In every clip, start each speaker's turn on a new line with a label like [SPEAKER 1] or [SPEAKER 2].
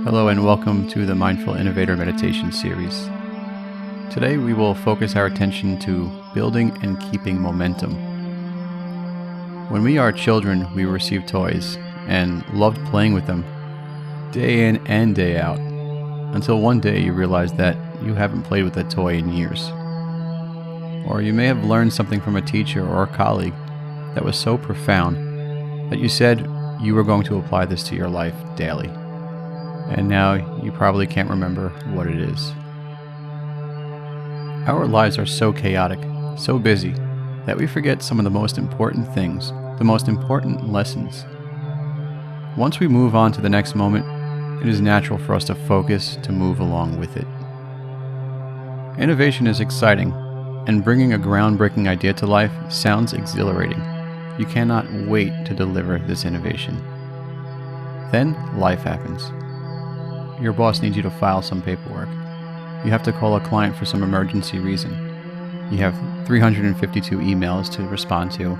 [SPEAKER 1] Hello and welcome to the Mindful Innovator Meditation Series. Today we will focus our attention to building and keeping momentum. When we are children, we receive toys and loved playing with them day in and day out, until one day you realize that you haven't played with that toy in years. Or you may have learned something from a teacher or a colleague that was so profound that you said you were going to apply this to your life daily. And now you probably can't remember what it is. Our lives are so chaotic, so busy, that we forget some of the most important things, the most important lessons. Once we move on to the next moment, it is natural for us to focus to move along with it. Innovation is exciting, and bringing a groundbreaking idea to life sounds exhilarating. You cannot wait to deliver this innovation. Then life happens. Your boss needs you to file some paperwork. You have to call a client for some emergency reason. You have 352 emails to respond to,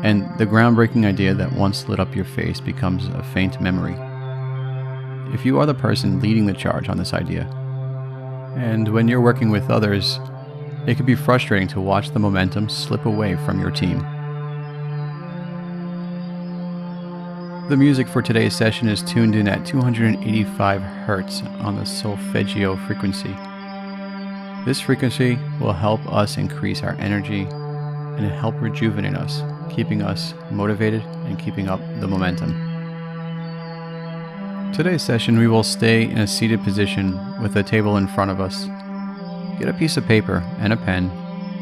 [SPEAKER 1] and the groundbreaking idea that once lit up your face becomes a faint memory. If you are the person leading the charge on this idea, and when you're working with others, it can be frustrating to watch the momentum slip away from your team. The music for today's session is tuned in at 285 Hz on the solfeggio frequency. This frequency will help us increase our energy and help rejuvenate us, keeping us motivated and keeping up the momentum. Today's session, we will stay in a seated position with a table in front of us. Get a piece of paper and a pen,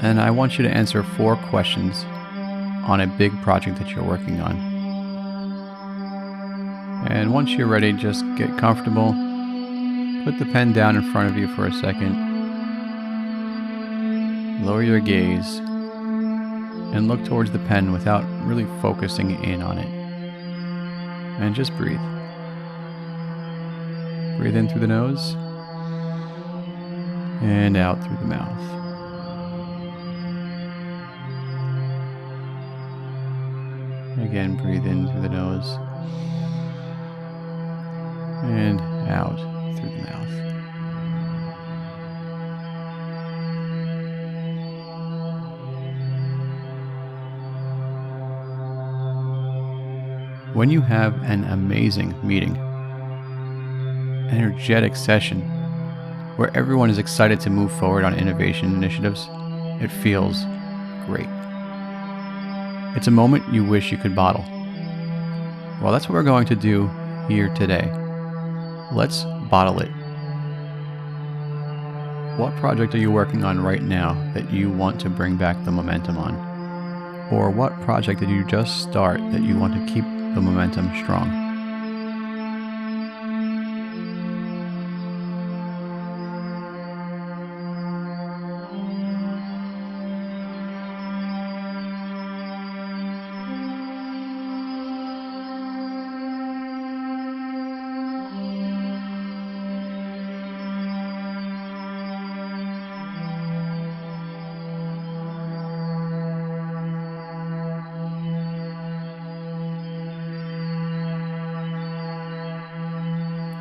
[SPEAKER 1] and I want you to answer 4 questions on a big project that you're working on. And once you're ready, just get comfortable. Put the pen down in front of you for a second. Lower your gaze and look towards the pen without really focusing in on it. And just breathe. Breathe in through the nose and out through the mouth. Again, breathe in through the nose and out through the mouth. When you have an amazing meeting, energetic session, where everyone is excited to move forward on innovation initiatives, it feels great. It's a moment you wish you could bottle. Well, that's what we're going to do here today. Let's bottle it. What project are you working on right now that you want to bring back the momentum on? Or what project did you just start that you want to keep the momentum strong?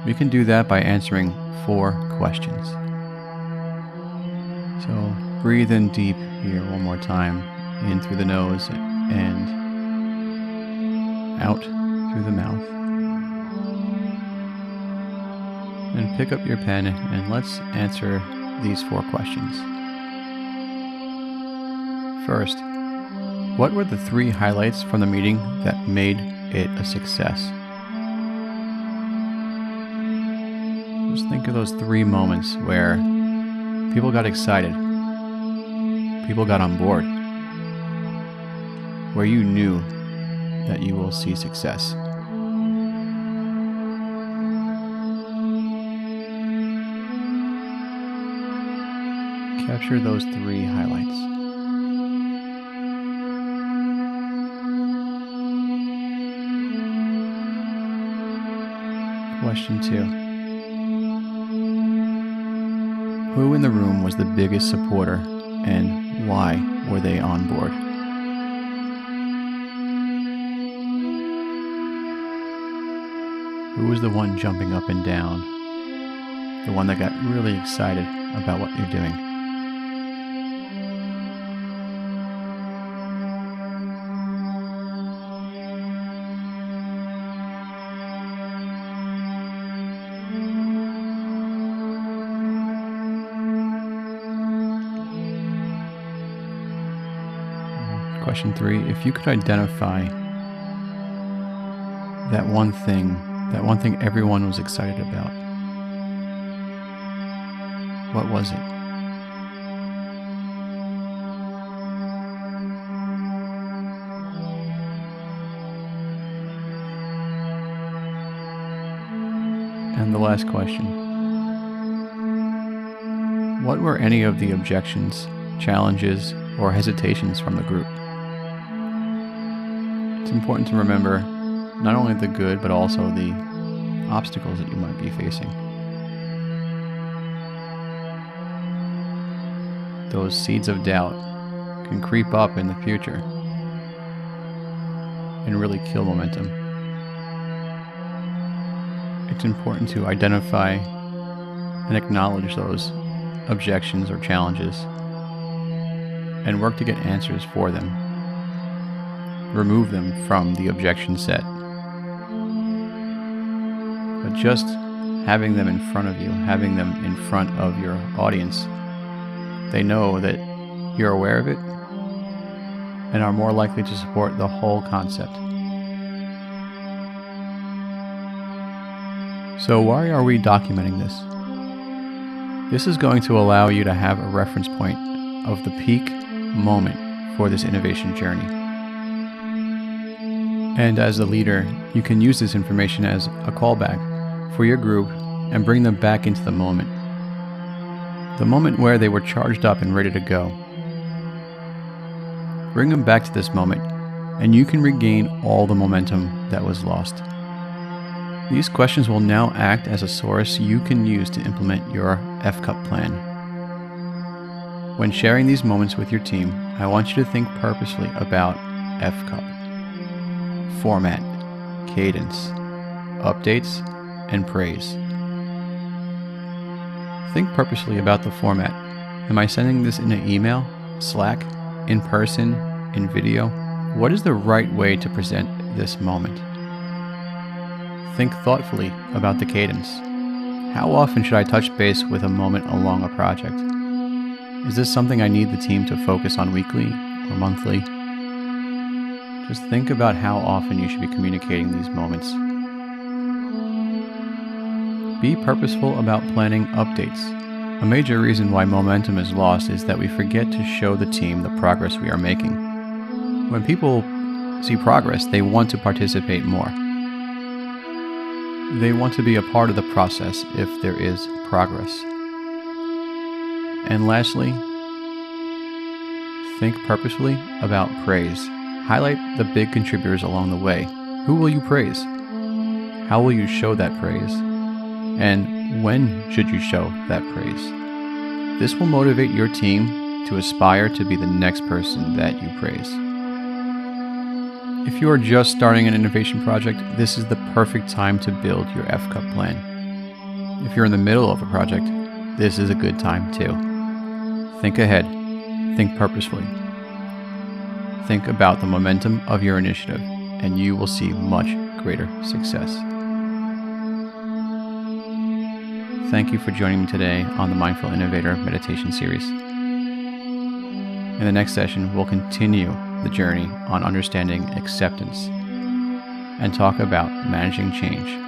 [SPEAKER 1] We can do that by answering 4 questions. So breathe in deep here one more time, in through the nose and out through the mouth. And pick up your pen and let's answer these 4 questions. First, what were the 3 highlights from the meeting that made it a success? Just think of those 3 moments where people got excited, people got on board, where you knew that you will see success. Capture those 3 highlights. Question 2. Who in the room was the biggest supporter and why were they on board? Who was the one jumping up and down? The one that got really excited about what you're doing? Question 3, if you could identify that one thing everyone was excited about, what was it? And the last question, what were any of the objections, challenges, or hesitations from the group? It's important to remember not only the good, but also the obstacles that you might be facing. Those seeds of doubt can creep up in the future and really kill momentum. It's important to identify and acknowledge those objections or challenges and work to get answers for them. Remove them from the objection set. But just having them in front of you, having them in front of your audience, they know that you're aware of it and are more likely to support the whole concept. So why are we documenting this? This is going to allow you to have a reference point of the peak moment for this innovation journey. And as a leader, you can use this information as a callback for your group and bring them back into the moment where they were charged up and ready to go. Bring them back to this moment, and you can regain all the momentum that was lost. These questions will now act as a source you can use to implement your F-Cup plan. When sharing these moments with your team, I want you to think purposefully about F-Cup. Format, cadence, updates, and praise. Think purposely about the format. Am I sending this in an email, Slack, in person, in video? What is the right way to present this moment? Think thoughtfully about the cadence. How often should I touch base with a moment along a project? Is this something I need the team to focus on weekly or monthly? Just think about how often you should be communicating these moments. Be purposeful about planning updates. A major reason why momentum is lost is that we forget to show the team the progress we are making. When people see progress, they want to participate more. They want to be a part of the process if there is progress. And lastly, think purposefully about praise. Highlight the big contributors along the way. Who will you praise? How will you show that praise? And when should you show that praise? This will motivate your team to aspire to be the next person that you praise. If you are just starting an innovation project, this is the perfect time to build your F-Cup plan. If you're in the middle of a project, this is a good time too. Think ahead. Think purposefully. Think about the momentum of your initiative, and you will see much greater success. Thank you for joining me today on the Mindful Innovator Meditation Series. In the next session, we'll continue the journey on understanding acceptance and talk about managing change.